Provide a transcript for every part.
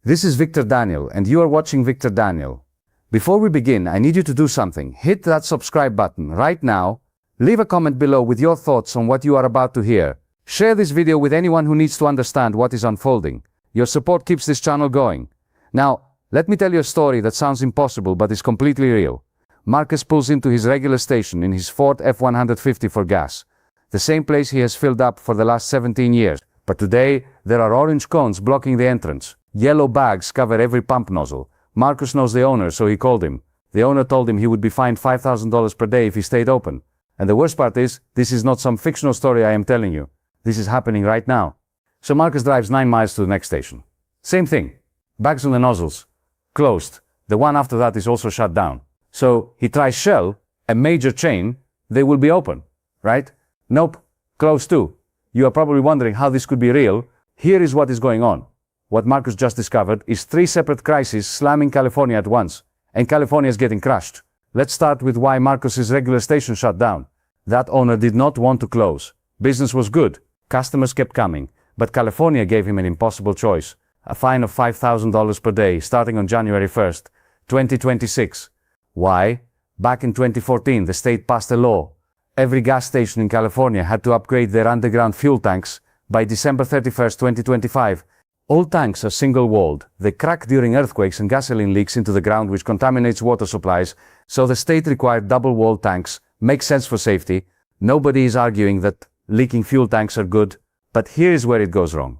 This is Victor Daniel, and you are watching Victor Daniel. Before we begin, I need you to do something. Hit that subscribe button right now. Leave a comment below with your thoughts on what you are about to hear. Share this video with anyone who needs to understand what is unfolding. Your support keeps this channel going. Now, let me tell you a story that sounds impossible but is completely real. Marcus pulls into his regular station in his Ford F-150 for gas. The same place he has filled up for the last 17 years. But today, there are orange cones blocking the entrance. Yellow bags cover every pump nozzle. Marcus knows the owner, so he called him. The owner told him he would be fined $5,000 per day if he stayed open. And the worst part is, this is not some fictional story I am telling you. This is happening right now. So Marcus drives 9 miles to the next station. Same thing. Bags on the nozzles. Closed. The one after that is also shut down. So he tries Shell, a major chain. They will be open, right? Nope. Closed too. You are probably wondering how this could be real. Here is what is going on. What Marcus just discovered is 3 separate crises slamming California at once. And California is getting crushed. Let's start with why Marcus's regular station shut down. That owner did not want to close. Business was good. Customers kept coming. But California gave him an impossible choice. A fine of $5,000 per day starting on January 1st, 2026. Why? Back in 2014, the state passed a law. Every gas station in California had to upgrade their underground fuel tanks by December 31st, 2025. All tanks are single-walled. They crack during earthquakes and gasoline leaks into the ground, which contaminates water supplies. So the state required double-walled tanks. Makes sense for safety. Nobody is arguing that leaking fuel tanks are good. But here is where it goes wrong.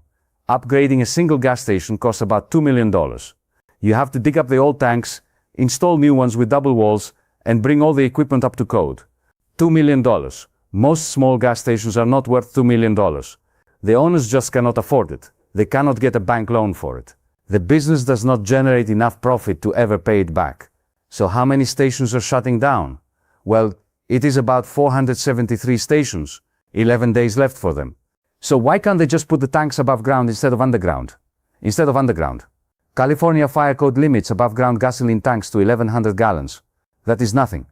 Upgrading a single gas station costs about $2 million. You have to dig up the old tanks, install new ones with double walls, and bring all the equipment up to code. $2 million. Most small gas stations are not worth $2 million. The owners just cannot afford it. They cannot get a bank loan for it. The business does not generate enough profit to ever pay it back. So how many stations are shutting down? Well, it is about 473 stations. 11 days left for them. So why can't they just put the tanks above ground instead of underground? California Fire Code limits above ground gasoline tanks to 1,100 gallons. That is nothing.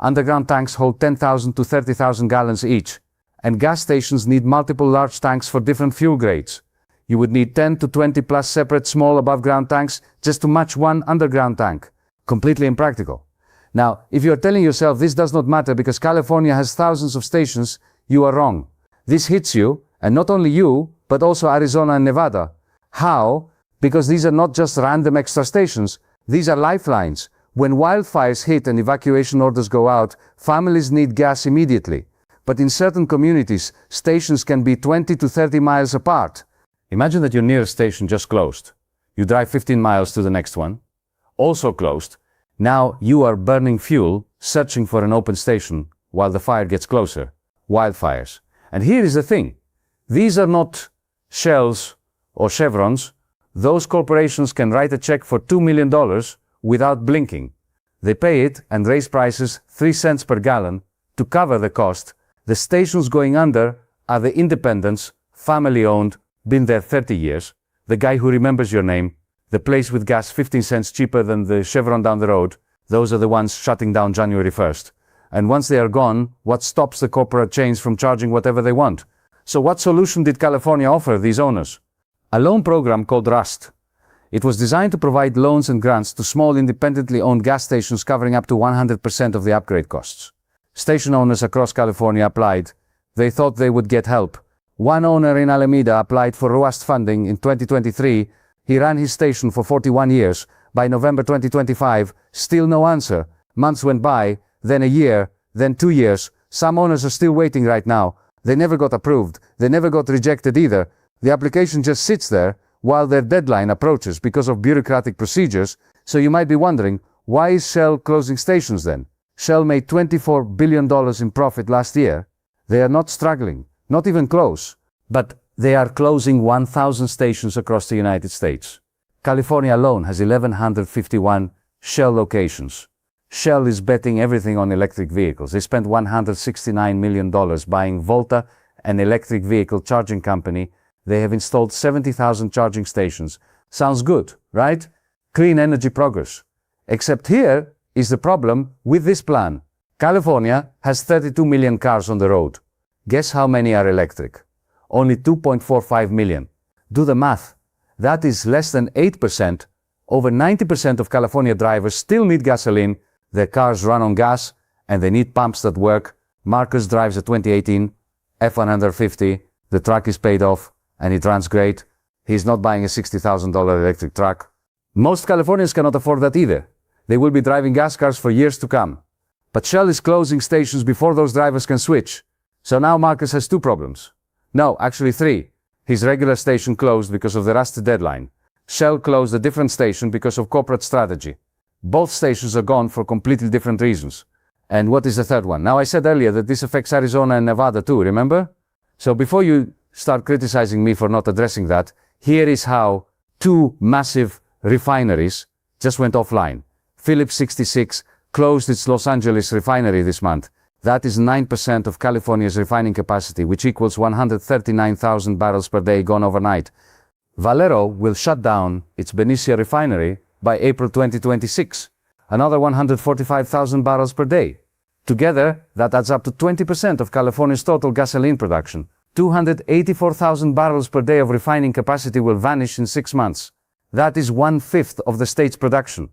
Underground tanks hold 10,000 to 30,000 gallons each. And gas stations need multiple large tanks for different fuel grades. You would need 10 to 20 plus separate small above ground tanks just to match one underground tank. Completely impractical. Now, if you are telling yourself this does not matter because California has thousands of stations, you are wrong. This hits you, and not only you, but also Arizona and Nevada. How? Because these are not just random extra stations. These are lifelines. When wildfires hit and evacuation orders go out, families need gas immediately. But in certain communities, stations can be 20 to 30 miles apart. Imagine that your nearest station just closed. You drive 15 miles to the next one. Also closed. Now you are burning fuel, searching for an open station, while the fire gets closer. Wildfires. And here is the thing. These are not Shells or Chevrons. Those corporations can write a check for $2 million without blinking. They pay it and raise prices 3 cents per gallon to cover the cost. The stations going under are the independents, family-owned, been there 30 years, the guy who remembers your name, the place with gas 15 cents cheaper than the Chevron down the road. Those are the ones shutting down January 1st. And once they are gone, what stops the corporate chains from charging whatever they want? So what solution did California offer these owners? A loan program called RUST. It was designed to provide loans and grants to small independently owned gas stations covering up to 100% of the upgrade costs. Station owners across California applied. They thought they would get help. One owner in Alameda applied for RUST funding in 2023. He ran his station for 41 years. By November 2025, still no answer. Months went by, then a year, then 2 years. Some owners are still waiting right now. They never got approved. They never got rejected either. The application just sits there while their deadline approaches because of bureaucratic procedures. So you might be wondering, why is Shell closing stations then? Shell made $24 billion in profit last year. They are not struggling, not even close. But they are closing 1,000 stations across the United States. California alone has 1,151 Shell locations. Shell is betting everything on electric vehicles. They spent $169 million buying Volta, an electric vehicle charging company. They have installed 70,000 charging stations. Sounds good, right? Clean energy progress. Except here is the problem with this plan. California has 32 million cars on the road. Guess how many are electric? Only 2.45 million. Do the math. That is less than 8%. Over 90% of California drivers still need gasoline. Their cars run on gas, and they need pumps that work. Marcus drives a 2018 F-150. The truck is paid off, and it runs great. He's not buying a $60,000 electric truck. Most Californians cannot afford that either. They will be driving gas cars for years to come. But Shell is closing stations before those drivers can switch. So now Marcus has two problems. No, actually three. His regular station closed because of the rusty deadline. Shell closed a different station because of corporate strategy. Both stations are gone for completely different reasons. And what is the third one? Now, I said earlier that this affects Arizona and Nevada too, remember? So before you start criticizing me for not addressing that, here is how two massive refineries just went offline. Phillips 66 closed its Los Angeles refinery this month. That is 9% of California's refining capacity, which equals 139,000 barrels per day gone overnight. Valero will shut down its Benicia refinery by April 2026, another 145,000 barrels per day. Together, that adds up to 20% of California's total gasoline production. 284,000 barrels per day of refining capacity will vanish in 6 months. That is 1/5 of the state's production.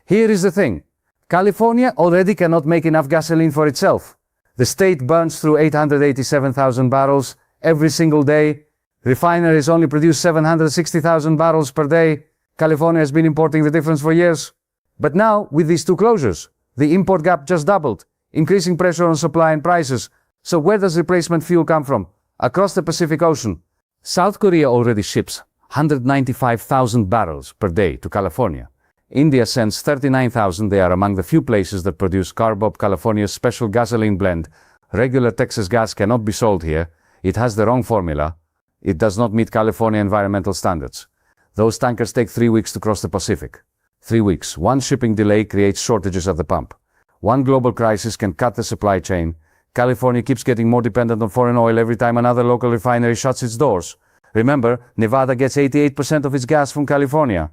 Here is the thing. California already cannot make enough gasoline for itself. The state burns through 887,000 barrels every single day. Refineries only produce 760,000 barrels per day. California has been importing the difference for years. But now, with these two closures, the import gap just doubled, increasing pressure on supply and prices. So where does replacement fuel come from? Across the Pacific Ocean. South Korea already ships 195,000 barrels per day to California. India sends 39,000. They are among the few places that produce CARBOB, California's special gasoline blend. Regular Texas gas cannot be sold here. It has the wrong formula. It does not meet California environmental standards. Those tankers take 3 weeks to cross the Pacific. 3 weeks. One shipping delay creates shortages at the pump. One global crisis can cut the supply chain. California keeps getting more dependent on foreign oil every time another local refinery shuts its doors. Remember, Nevada gets 88% of its gas from California.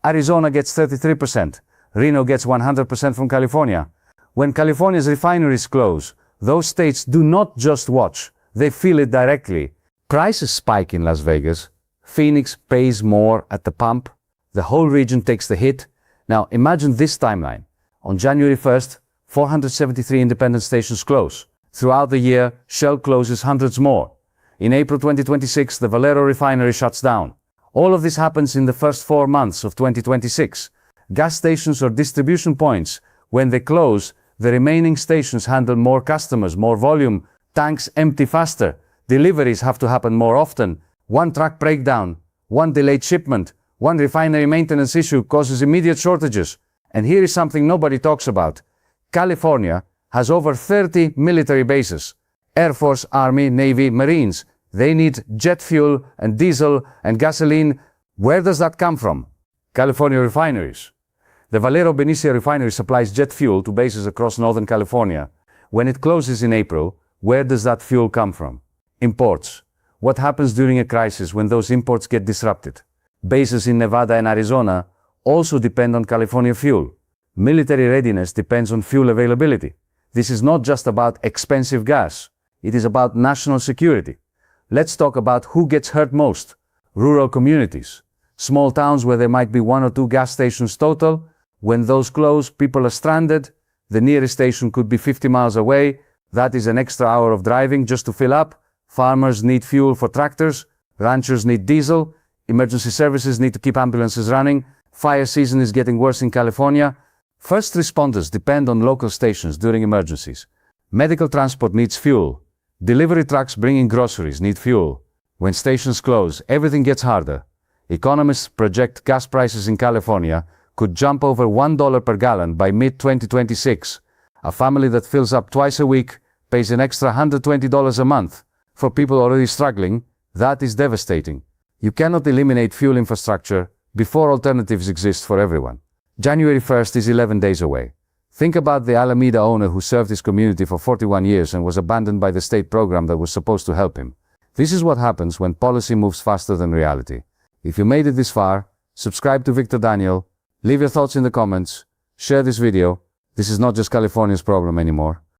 Arizona gets 33%. Reno gets 100% from California. When California's refineries close, those states do not just watch, they feel it directly. Prices spike in Las Vegas. Phoenix pays more at the pump. The whole region takes the hit. Now imagine this timeline. On January 1st, 473 independent stations close. Throughout the year, Shell closes hundreds more. In April 2026, the Valero refinery shuts down. All of this happens in the first 4 months of 2026. Gas stations or distribution points, when they close, the remaining stations handle more customers, more volume, tanks empty faster, deliveries have to happen more often. One truck breakdown, one delayed shipment, one refinery maintenance issue causes immediate shortages. And here is something nobody talks about. California has over 30 military bases. Air Force, Army, Navy, Marines. They need jet fuel and diesel and gasoline. Where does that come from? California refineries. The Valero Benicia refinery supplies jet fuel to bases across Northern California. When it closes in April, where does that fuel come from? Imports. What happens during a crisis when those imports get disrupted? Bases in Nevada and Arizona also depend on California fuel. Military readiness depends on fuel availability. This is not just about expensive gas. It is about national security. Let's talk about who gets hurt most. Rural communities. Small towns where there might be 1 or 2 gas stations total. When those close, people are stranded. The nearest station could be 50 miles away. That is an extra hour of driving just to fill up. Farmers need fuel for tractors. Ranchers need diesel. Emergency services need to keep ambulances running. Fire season is getting worse in California. First responders depend on local stations during emergencies. Medical transport needs fuel. Delivery trucks bringing groceries need fuel. When stations close, everything gets harder. Economists project gas prices in California could jump over $1 per gallon by mid-2026. A family that fills up twice a week pays an extra $120 a month. For people already struggling, that is devastating. You cannot eliminate fuel infrastructure before alternatives exist for everyone. January 1st is 11 days away. Think about the Alameda owner who served his community for 41 years and was abandoned by the state program that was supposed to help him. This is what happens when policy moves faster than reality. If you made it this far, subscribe to Victor Daniel, leave your thoughts in the comments, share this video. This is not just California's problem anymore.